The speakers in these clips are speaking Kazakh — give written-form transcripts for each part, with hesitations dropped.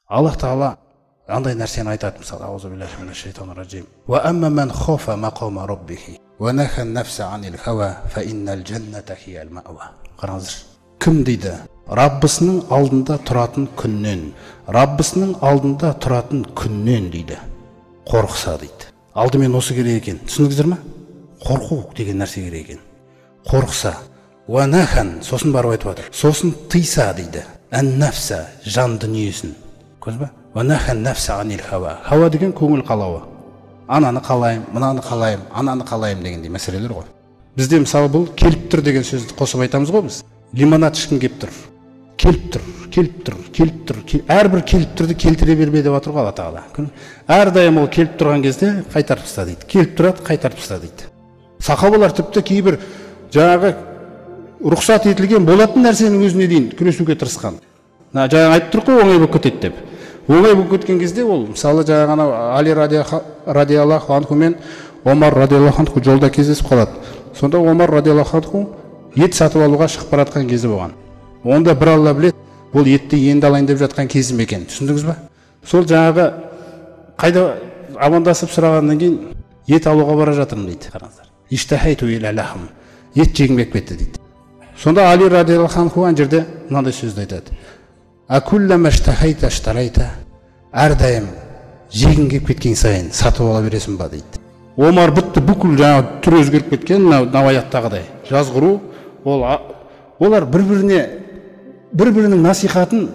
Аллах тағала андай нәрсені айтады, мысалы, аузу биллахи минаш шайтанир раджим. Ва амма ман хафа мақама раббихи ва наха нафса анил хава фа иннал джанната хиял мa'ва. Қараңыздар. Кім дейді? Раббысының алдында тұратын күннен, Раббысының алдында тұратын күннен дейді. Қорықса дейді. Алдымен осы керек екен. Түсіндіңіздер ме? Қорқу деген нәрсе керек екен. Қорықса, ва нахан, сосын барып айтып жатыр. Сосын тыйса дейді. Ан нафса, жан дүниесін. Көрдіңіз бе? Ва нахан нафса анил хава. Хава деген көңіл қалауы. Ананы қалайым, мынаны қалайым, ананы қалайым дегендей мәселелер ғой. Бізде мысалы бұл келіп тұр деген сөзді қосып айтамыз ғой біз. Лимонад ішкім келіп тұр. Келіп тұр, келіп тұр, келіп тұр. Әрбір келіп тұрды келтіре берме деп отыр ғой Алла тағала. Әрдайым ол келіп тұрған кезде қайтарып таста дейді. Келіп тұрады, қайтарып таста дейді. Сахабалар тіпті кейбір жаңағы рұқсат етілген болатын нәрсенің өзіне дейін күресуге тырысқан. Жаңағы айтып тұр ғой, оңай болып кетеді деп. Оңай болып кеткен кезде ол, мысалы жаңағы Али радиаллаху анху мен Омар радиаллаху анху жолда кездесіп қалады. Сонда Омар радиаллаху анху ет сатып алуға шығып бара жатқан кезі болған. Онда бір Алла біледі, ол етті енді алайын деп жатқан кезім екен. Түсіндіңіз ба? Сол жаңағы қайда амандасып сұрағаннан кейін ет алуға бара жатырмын дейді. Қараңыздар. Иштахайту иля лахм. Ет жегім келіп кетті дейді. Сонда Али радиаллаху анху ана жерде мынандай сөзді айтады. Акуллама иштахайта иштарайта. Әрдайым жегің келіп кеткен сайын сатып ала бересің ба дейді. Омар бітті, бүкіл жаңағы түр өзгеріп кеткен, наваяттағыдай. Жазғыру, олар бір-бірінің насихатын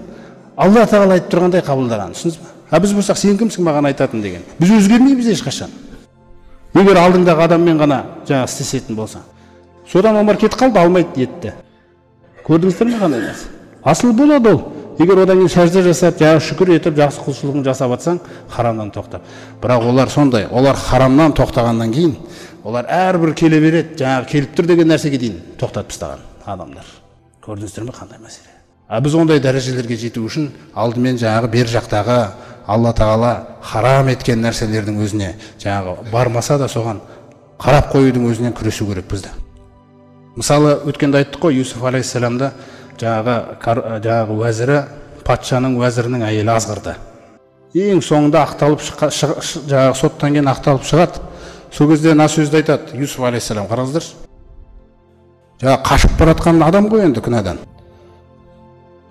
Алла тағала айтып тұрғандай қабылдаған. Түсіндіңіз бе? Біз болсақ, сен кімсің маған айтатын деген. Біз өзгермейміз ешқашан. Егер алдыңдағы адаммен ғана жаңа істесетін болса. Содан Омар кетіп қалды, алмайды етті. Көрдіңіздер ме қандай нәрсе? Асыл болады ол. Егер одан кейін сәжде жасап, шүкір етіп, жақсы құлшылығын жасап атсаң, харамнан тоқтап. Бірақ олар сондай, олар харамнан тоқтағаннан кейін, олар әрбір келе береді, жаңағы келіп тұр деген нәрсеге дейін тоқтатып тастаған адамдар. Көрдіңіздер ме қандай мәселе? Біз ондай дәрежелерге жету үшін алдымен жаңағы бер жақтағы Алла тағала харам еткен нәрселердің өзіне жаңағы бармаса да соған қарап қоюдың өзінен күресу керек бізді. Мысалы, өткенде айттық қой, Юсуф алейхиссаламда жаңағы уәзірі, патшаның уәзірінің әйелі азғырды. Ең соңында ақталып жаңағы соттан кейін ақталып шығады. Сол кезде мына сөзді айтады Юсуф алейхиссалам, қараңыздар. Жаңағы қашып баратқан адам ғой енді күнәдан.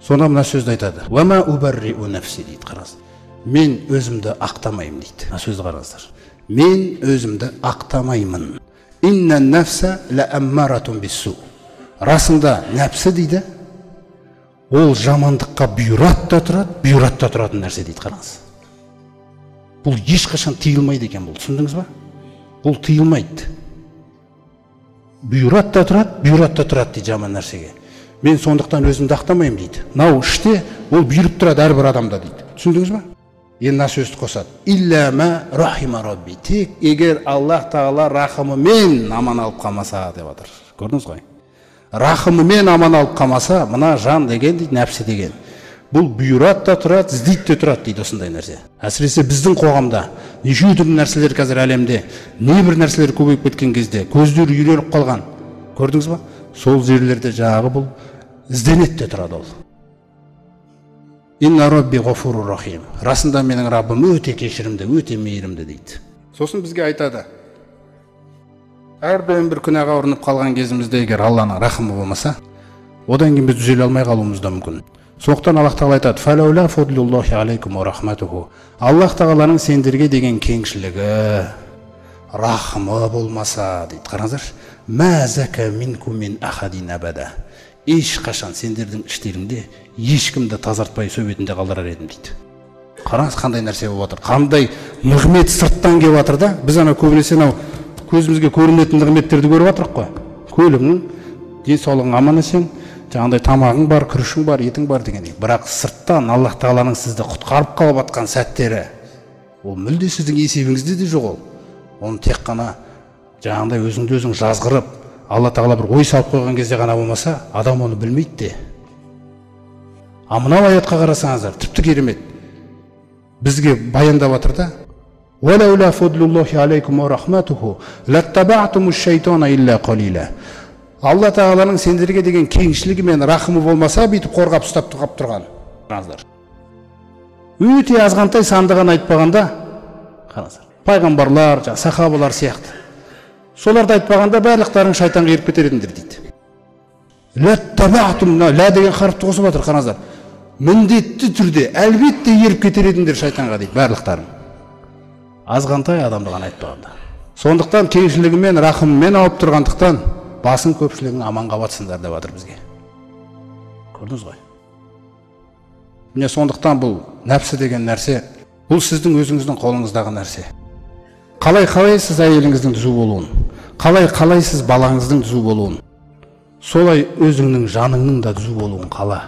Сонда мына сөзді айтады. Уама убарриу нафси дейді, қараңыздар. Мен өзімді ақтамаймын дейді. Мына сөзді қараңыздар. Мен өзімді ақтамаймын. Инна нафса ла аммаратун биссу. Расында нәпсі дейді, ол жамандыққа бұйратта тұратын нәрсе дейді, қараңыз. Бұл ешқашан тыйылмайды екен бұл, түсіндіңіз ба? Бұл тыйылмайды. Бұйратта тұрады дейді жаман нәрсеге. Мен сондықтан өзімді ақтамаймын дейді. Нау іште ол бұйырып тұрады әрбір адамда дейді. Түсіндіңіз ба? Енді мына сөзді қосады. Илля ма рахима рабби. Тек егер Аллах тағала рахымымен аман алып қалмаса деп жатыр. Көрдіңіз ғой? Рахымымен аман алып қалмаса, мына жан деген дейді, нәпсі деген. Бұл бұйратта тұрады, іздейді тұрады дейді осындай нәрсе. Әсіресе біздің қоғамда неше түрлі нәрселер қазір әлемде, небір нәрселер көбейіп кеткен кезде, көздері үйреніп қалған. Көрдіңіз ба? Сол жерлерде жағы бұл ізденеді тұрады ол. Инна рабби ғафурур рахим. Расында менің Раббым өте кешірімді, өте мейірімді дейді. Сосын бізге айтады. Әрдайым бір күнәға ұрынып қалған кезімізде егер Алланың рахымы болмаса, одан кейін біз түзеле алмай қалуымыз да мүмкін. Сондықтан Аллах тағала айтады: "Фалаула фадлуллахи алейкум ва рахматуху." Аллах тағаланың сендерге деген кеңшілігі, рахымы болмаса дейді. Қараңыздар. Ма зака минкум мин ахадин абада. Ешқашан сендердің іштеріңде ешкімді тазартпай сөбетінде қалдырар едім дейді. Қараңыз қандай нәрсе болып жатыр. Қандай нығмет сырттан келіп жатыр да, біз ана көбінесе анау көзімізге көрінетін нығметтерді көріп жатырық қой. Көлігің, денсаулығың аман есен, жаңағыдай тамағың бар, күрішің бар, етің бар дегендей. Бірақ сырттан Аллах тағаланың сізді құтқарып қалып жатқан сәттері, ол мүлде сіздің есебіңізде де жоқ ол. Оны тек қана жаңағыдай өзіңді өзің жазғырып, Алла тағала бір ой салып қойған кезде ғана болмаса, адам оны білмейді де. Мынау аятқа қарасаңыздар, тіпті керемет. Бізге баяндап жатыр да: "Валаула фадлуллахи алейкум ва рахматуху латтабаътумуш шайтана илля қалила." Алла тағаланың сендерге деген кеңшілігі мен рахымы болмаса, бүйтіп қорғап ұстап тұрған. Қараңыздар. өте азғантай сандығын айтпағанда, қараңыздар, пайғамбарлар, сахабалар сияқты, соларды айтпағанда барлықтарың шайтанға еріп кетер едіңдер дейді. Лә деген харфты қосып жатыр, қараңыздар. Міндетті түрде, әлбетте еріп кетер едіңдер шайтанға дейді, барлықтарың. Азғантай адамды ғана айтпағанда. Сондықтан кеңшілігімен, рахымымен алып тұрғандықтан басын көпшілігің аман қабатсыңдар деп жатыр бізге. Көрдіңіз ғой? Міне сондықтан бұл нәпсі деген нәрсе, бұл сіздің өзіңіздің қолыңыздағы нәрсе. Қалай сіз әйеліңіздің түзу болуын, қалай сіз балаңыздың түзу болуын, солай өзіңнің жаныңның да түзу болуын қала.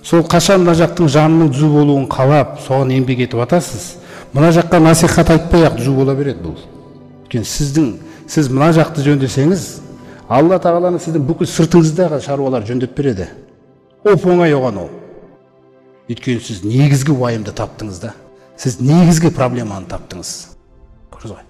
Сол қашан мына жақтың жанының түзу болуын қалап, соған еңбек етіп атасыз. Мына жаққа насихат айтпай-ақ түзу бола береді бұл. Өйткені сіз мына жақты жөндесеңіз, Алла тағаланы сіздің бүкіл сыртыңыздағы шаруалар жөндеп береді. Оп-оңай оған ол. Өйткені сіз негізгі уайымды таптыңыз да. Сіз негізгі проблеманы таптыңыз. Көрдіңіз ғой?